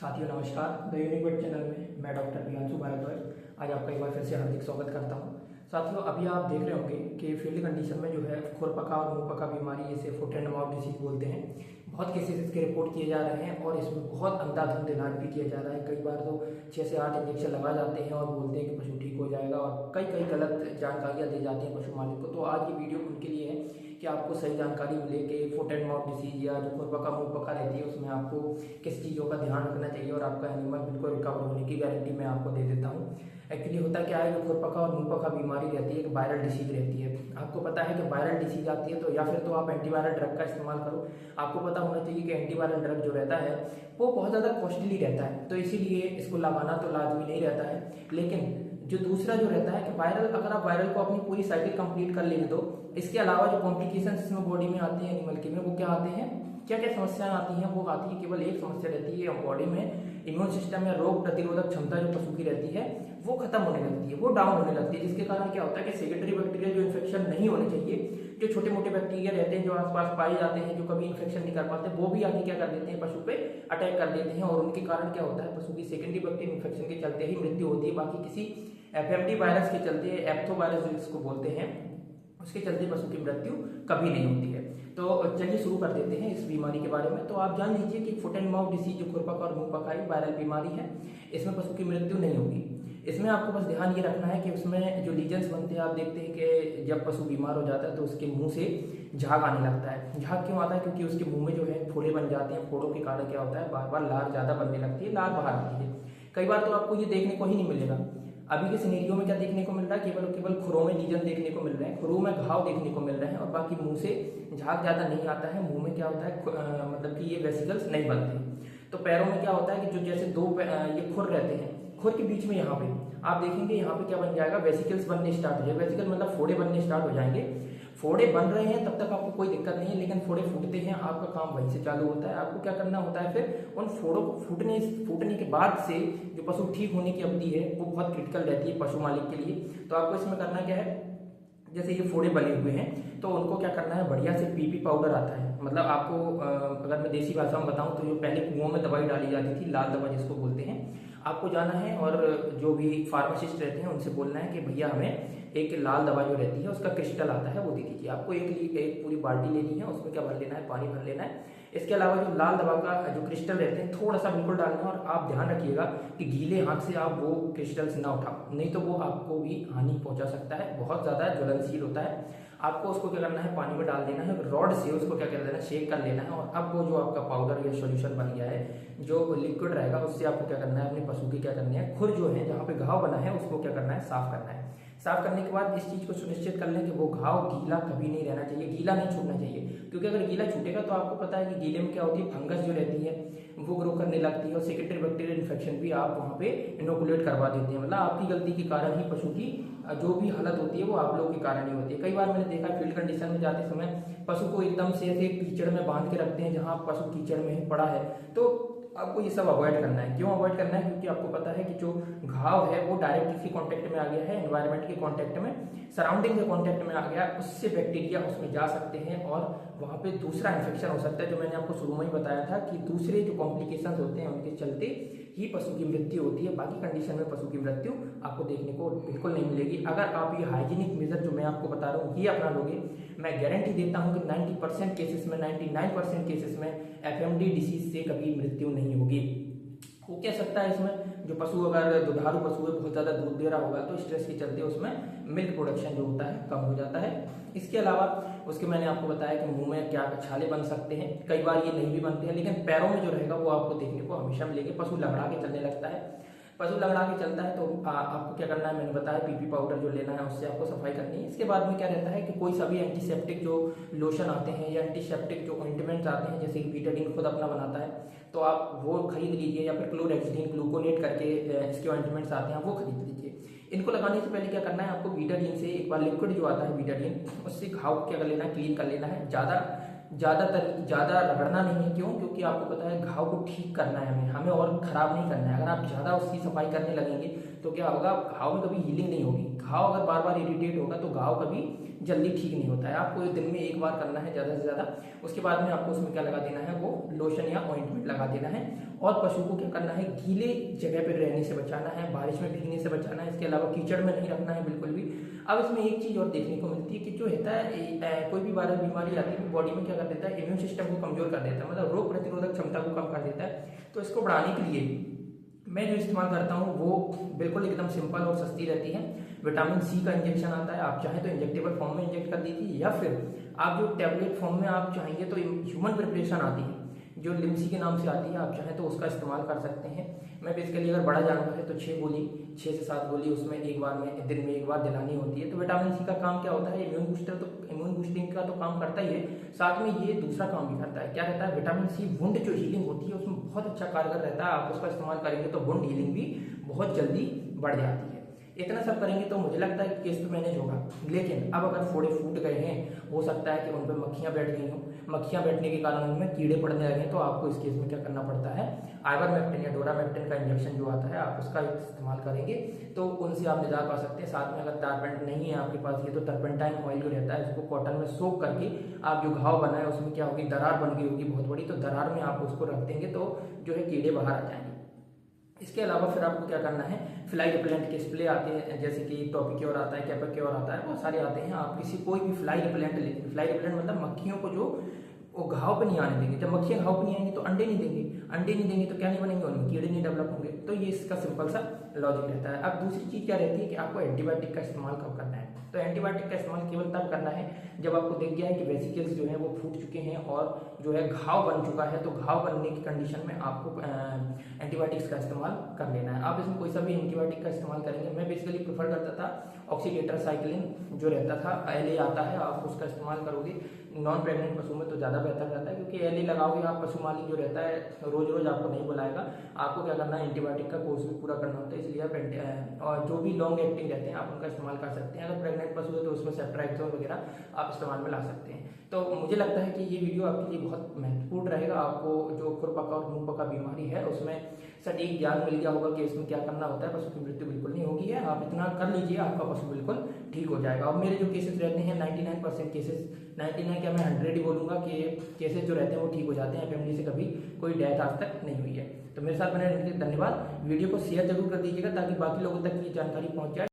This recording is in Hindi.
साथियों नमस्कार। द यूनिक वेट चैनल में मैं डॉक्टर प्रियांशु भारद्वाज आज आपका एक बार फिर से हार्दिक स्वागत करता हूं। साथियों अभी आप देख रहे होंगे कि फील्ड कंडीशन में जो है खुरपका और मुंहपका बीमारी जिसे फुट एंड माउथ डिसीज बोलते हैं, बहुत केसेस इसके रिपोर्ट किए जा रहे हैं और इसमें बहुत अंधाधुंध इलाज भी किया जा रहा है। कई बार तो 6 से 8 इंजेक्शन लगा जाते हैं और बोलते हैं कि पशु ठीक हो जाएगा और कई कई गलत जानकारियां दी जाती हैं पशु मालिक को। तो आज ये वीडियो उनके लिए है कि आपको सही जानकारी मिले कि फुट एंड माउथ डिसीज या जो खुरपका मुंहपका रहती है उसमें आपको किस चीज़ों का ध्यान रखना चाहिए और आपका एनिमल बिल्कुल रिकवर होने की गारंटी मैं आपको दे देता हूँ। एक्चुअली होता क्या है, जो खुरपका और मुंहपका बीमारी रहती है एक वायरल डिसीज रहती है। आपको पता है कि वायरल डिसीज आती है तो या फिर तो आप एंटीवायरल ड्रग का इस्तेमाल करो। आपको पता होना चाहिए कि एंटीवायरल ड्रग जो रहता है वो बहुत ज़्यादा कॉस्टली रहता है, तो इसीलिए इसको लगाना तो लाजमी नहीं रहता है। लेकिन जो दूसरा जो रहता है कि वायरल, अगर आप वायरल को अपनी पूरी साइकिल कंप्लीट कर लेंगे तो इसके अलावा जो कॉम्प्लिकेशन इसमें बॉडी में आती है एनिमल के में, वो क्या आते हैं, क्या क्या समस्याएं आती हैं, वो आती है केवल एक समस्या रहती है बॉडी में इम्यून सिस्टम या रोग प्रतिरोधक क्षमता जो पशु की रहती है वो खत्म होने लगती है, वो डाउन होने लगती है, जिसके कारण क्या होता है कि सेकेंडरी बैक्टीरिया जो इन्फेक्शन नहीं होने चाहिए, जो छोटे मोटे बैक्टीरिया रहते हैं जो आसपास पाए जाते हैं, जो कभी इन्फेक्शन नहीं कर पाते, वो भी आके क्या कर देते हैं पशु पे अटैक कर देते हैं और उनके कारण क्या होता है पशु की सेकेंडरी बैक्टीरियल इन्फेक्शन के चलते ही मृत्यु होती है। बाकी किसी एफएमडी वायरस के चलते, एप्थो वायरस जिसको बोलते हैं, उसके चलते पशु की मृत्यु कभी नहीं होती है। तो चलिए शुरू कर देते हैं इस बीमारी के बारे में। तो आप जान लीजिए कि फुट एंड माउथ डिसीज जो खुरपका और मुंहपका वायरल बीमारी है, इसमें पशु की मृत्यु नहीं होगी। इसमें आपको बस ध्यान ये रखना है कि उसमें जो लीजन्स बनते हैं, आप देखते हैं कि जब पशु बीमार हो जाता है तो उसके मुंह से झाग आने लगता है। झाग क्यों आता है? क्योंकि उसके मुंह में जो है फोड़े बन जाते हैं। फोड़ों के कारण क्या होता है, बार बार लार ज्यादा बनने लगती है, लार बाहर आती है। कई बार तो आपको ये देखने को ही नहीं मिलेगा। अभी के सिनेरियो में क्या देखने को मिल रहा है, केवल केवल खुरों में लीजन देखने को मिल रहे हैं, खुरों में घाव देखने को मिल रहे हैं और बाकी मुंह से झाग ज्यादा नहीं आता है। मुंह में क्या होता है मतलब कि ये वेसिकल्स नहीं बनते। तो पैरों में क्या होता है कि जो जैसे दो ये खुर रहते हैं, खुर के बीच में यहाँ पे आप देखेंगे यहाँ पे क्या बन जाएगा, वेसिकल्स बनने स्टार्ट हो जाएगा। वेसिकल मतलब फोड़े बनने स्टार्ट हो जाएंगे। फोड़े बन रहे हैं तब तक आपको कोई दिक्कत नहीं है, लेकिन फोड़े फूटते हैं आपका काम वहीं से चालू होता है। आपको क्या करना होता है फिर उन फोड़ों को फूटने के बाद से जो पशु ठीक होने की अवधि है वो बहुत क्रिटिकल रहती है पशु मालिक के लिए। तो आपको इसमें करना क्या है, जैसे ये फोड़े बने हुए हैं तो उनको क्या करना है, बढ़िया से पीपी पाउडर आता है। मतलब आपको अगर मैं देसी भाषा में बताऊं तो जो पहले कुओं में दवाई डाली जाती थी, लाल दवा जिसको बोलते हैं, आपको जाना है और जो भी फार्मासिस्ट रहते हैं उनसे बोलना है कि भैया हमें एक लाल दवा जो रहती है उसका क्रिस्टल आता है वो दे दीजिए। आपको एक पूरी बाल्टी लेनी है, उसमें क्या भर लेना है, पानी भर लेना है। इसके अलावा जो लाल दवा का जो क्रिस्टल रहते हैं थोड़ा सा बिल्कुल डालना है और आप ध्यान रखिएगा कि गीले हाथ से आप वो क्रिस्टल्स ना उठाओ, नहीं तो वो आपको भी हानि पहुंचा सकता है, बहुत ज्यादा ज्वलनशील होता है। आपको उसको क्या करना है, पानी में डाल देना है, रॉड से उसको क्या कर देना है, शेक कर लेना है और अब वो जो आपका पाउडर या सॉल्यूशन बन गया है, जो लिक्विड रहेगा, उससे आपको क्या करना है, अपने पशु की क्या करनी है, खुर जो है जहाँ पे घाव बना है उसको क्या करना है, साफ करना है। साफ करने के बाद इस चीज को सुनिश्चित कर लें कि वो घाव गीला कभी नहीं रहना चाहिए, गीला नहीं छूटना चाहिए, क्योंकि अगर गीला छूटेगा तो आपको पता है कि गीले में क्या होती है, फंगस जो रहती है वो ग्रो करने लगती है और सेकेंडरी बैक्टीरियल इन्फेक्शन भी आप वहाँ पे इनोकुलेट करवा देते हैं। मतलब आपकी गलती के कारण ही पशु की जो भी हालत होती है वो आप लोग के कारण ही होती है। कई बार मैंने देखा फील्ड कंडीशन में जाते समय पशु को एकदम से ऐसे कीचड़ में बांध के रखते हैं जहाँ पशु कीचड़ में ही पड़ा है। तो आपको ये सब अवॉइड करना है। क्यों अवॉइड करना है? क्योंकि आपको पता है कि जो घाव है वो डायरेक्ट किसी कांटेक्ट में आ गया है, एनवायरनमेंट के कांटेक्ट में, सराउंडिंग के कांटेक्ट में आ गया, उससे बैक्टीरिया उसमें जा सकते हैं और वहां पे दूसरा इन्फेक्शन हो सकता है। जो मैंने आपको शुरू में ही बताया था कि दूसरे जो कॉम्प्लिकेशंस होते हैं उनके चलते ही पशु की मृत्यु होती है। बाकी कंडीशन में पशु की मृत्यु आपको देखने को बिल्कुल नहीं मिलेगी। अगर आप ये हाइजीनिक मेजर जो मैं आपको बता रहा हूँ ये अपना लोगे, मैं गारंटी देता हूँ कि 90% केसेस में, 99% केसेस में एफएमडी डिसीज से कभी मृत्यु नहीं होगी। हो क्या सकता है इसमें, जो पशु अगर दुधारू पशु है, बहुत ज्यादा दूध दे रहा होगा तो स्ट्रेस के चलते उसमें मिल्क प्रोडक्शन जो होता है कम हो जाता है। इसके अलावा उसके मैंने आपको बताया कि मुंह में क्या छाले बन सकते हैं, कई बार ये नहीं भी बनते हैं, लेकिन पैरों में जो रहेगा वो आपको देखने को हमेशा मिलेंगे। पशु लंगड़ा के चलने लगता है, पशु लंगड़ा के चलता है तो आपको क्या करना है, मैंने बताया पीपी पाउडर जो लेना है उससे आपको सफाई करनी है। इसके बाद में क्या रहता है कि कोई सभी एंटीसेप्टिक जो लोशन आते हैं या एंटीसेप्टिक जो ऑइंटमेंट्स आते हैं, जैसे कि बीटाडीन खुद अपना बनाता है तो आप वो खरीद लीजिए, या फिर क्लोरेक्सिडिन ग्लूकोनेट करके इसके ऑइंटमेंट्स आते हैं वो खरीद लीजिए। इनको लगाने से पहले क्या करना है, आपको बीटाडीन से एक बार लिक्विड जो आता है बीटाडीन, उससे घाव को क्या कर लेना है, क्लीन कर लेना है। ज्यादा रगड़ना नहीं है। क्यों? क्योंकि आपको पता है घाव को ठीक करना है हमें और खराब नहीं करना है। अगर आप ज्यादा उसकी सफाई करने लगेंगे तो क्या होगा, घाव में कभी हीलिंग नहीं होगी। घाव अगर बार बार इरिटेट होगा तो घाव कभी जल्दी ठीक नहीं होता है। आपको दिन में एक बार करना है ज्यादा से ज्यादा। उसके बाद में आपको उसमें क्या लगा देना है, वो लोशन या ऑइंटमेंट लगा देना है और पशु को क्या करना है, गीले जगह पर रहने से बचाना है, बारिश में भीगने से बचाना है, इसके अलावा कीचड़ में नहीं रखना है बिल्कुल भी। अब इसमें एक चीज़ और देखने को मिलती है कि जो होता है कोई भी वायरल बीमारी आती है बॉडी में क्या कर देता है, इम्यून सिस्टम को कमजोर कर देता है, मतलब रोग प्रतिरोधक क्षमता को कम कर देता है। तो इसको बढ़ाने के लिए मैं जो इस्तेमाल करता हूँ वो बिल्कुल एकदम सिंपल और सस्ती रहती है। विटामिन सी का इंजेक्शन आता है, आप चाहें तो इंजेक्टेबल फॉर्म में इंजेक्ट कर दीजिए, या फिर आप जो टैबलेट फॉर्म में आप चाहेंगे तो ह्यूमन प्रिपरेशन आती है जो लिमसी के नाम से आती है, आप चाहें तो उसका इस्तेमाल कर सकते हैं। मैं बेसिकली अगर बड़ा जानवर है तो 6 से 7 गोली उसमें एक बार में दिन में एक बार दिलानी होती है। तो विटामिन सी का काम क्या होता है, इम्यून बूस्टिंग का तो काम करता ही है, साथ में ये दूसरा काम भी करता है। क्या रहता है, विटामिन सी वुंड जो हीलिंग होती है उसमें बहुत अच्छा कारगर रहता है। आप उसका इस्तेमाल करेंगे तो वुंड हीलिंग भी बहुत जल्दी बढ़ जाती है। इतना सब करेंगे तो मुझे लगता है कि केस तो मैनेज होगा। लेकिन अब अगर फोड़े फूट गए हैं, हो सकता है कि उन पर मक्खियां बैठ गई हों, मक्खियां बैठने के कारण उनमें कीड़े पड़ने लगे, तो आपको इस केस में क्या करना पड़ता है, आइवरमेक्टिन या डोरामेक्टिन का इंजेक्शन जो आता है आप उसका इस्तेमाल करेंगे तो उनसे आप निजात पा सकते हैं। साथ में अगर टर्पेंट नहीं है आपके पास, ये तो टर्पेंटाइन ऑयल जो रहता है उसको कॉटन में सोक करके आप जो घाव बना है उसमें क्या होगी, दरार बन गई होगी बहुत बड़ी, तो दरार में आप उसको रख देंगे तो जो है कीड़े बाहर आ जाएंगे। इसके अलावा फिर आपको क्या करना है, फ्लाई रिपेलेंट के स्प्रे आते हैं, जैसे कि टॉपिक्योर आता है, कैपेक्योर आता है, बहुत सारे आते हैं। आप किसी कोई भी फ्लाई रिपेलेंट लेंगे, फ्लाई रिपेलेंट मतलब मक्खियों को जो वो घाव पे नहीं आने देंगे। जब मक्खियां घाव पे नहीं आएंगी तो अंडे नहीं देंगे, अंडे नहीं देंगे तो क्या नहीं बनेंगे, उनमें कीड़े नहीं डेवलप होंगे। तो ये इसका सिंपल सा लॉजिक रहता है। अब दूसरी चीज क्या रहती है कि आपको एंटीबायोटिक का इस्तेमाल कब करना है। तो एंटीबायोटिक का इस्तेमाल केवल तब करना है जब आपको दिख गया है कि वेसिकल्स जो है वो फूट चुके हैं और जो है घाव बन चुका है। तो घाव बनने की कंडीशन में आपको एंटीबायोटिक्स का इस्तेमाल कर लेना है। आप इसमें कोई सा भी एंटीबायोटिक का इस्तेमाल करेंगे, मैं बेसिकली प्रेफर करता था ऑक्सीटेट्रासाइक्लिन जो रहता था, LA आता है, आप उसका इस्तेमाल करोगे नॉन प्रेग्नेंट पशु में तो ज़्यादा बेहतर रहता है, क्योंकि LA लगाओगे आप, पशु मालिक जो रहता है रोज रोज आपको नहीं बुलाएगा, आपको क्या करना है, एंटीबायोटिक का कोर्स भी पूरा करना होता है। इसलिए आप और जो भी लॉन्ग एक्टिंग रहते हैं आप उनका इस्तेमाल कर सकते हैं। अगर प्रेग्नेंट पशु है तो उसमें सेफ्ट्राइक्सोन वगैरह आप इस्तेमाल में ला सकते हैं। तो मुझे लगता है कि ये वीडियो आपके लिए बहुत महत्वपूर्ण रहेगा। आपको जो खुरपका और मुंहपका बीमारी है उसमें सटीक ज्ञान मिल गया होगा कि इसमें क्या करना होता है। पशु की मृत्यु बिल्कुल नहीं होगी है, आप इतना कर लीजिए, आपका पशु बिल्कुल ठीक हो जाएगा। और मेरे जो केसेस रहते हैं 99% केसेस, 99 क्या मैं 100 ही बोलूँगा कि केसेस जो रहते हैं वो ठीक हो जाते हैं। फैमिली से कभी कोई डेथ आज तक नहीं हुई है। तो मेरे साथ बने रहने के लिए धन्यवाद। वीडियो को शेयर जरूर कर दीजिएगा ताकि बाकी लोगों तक ये जानकारी पहुँच जाए।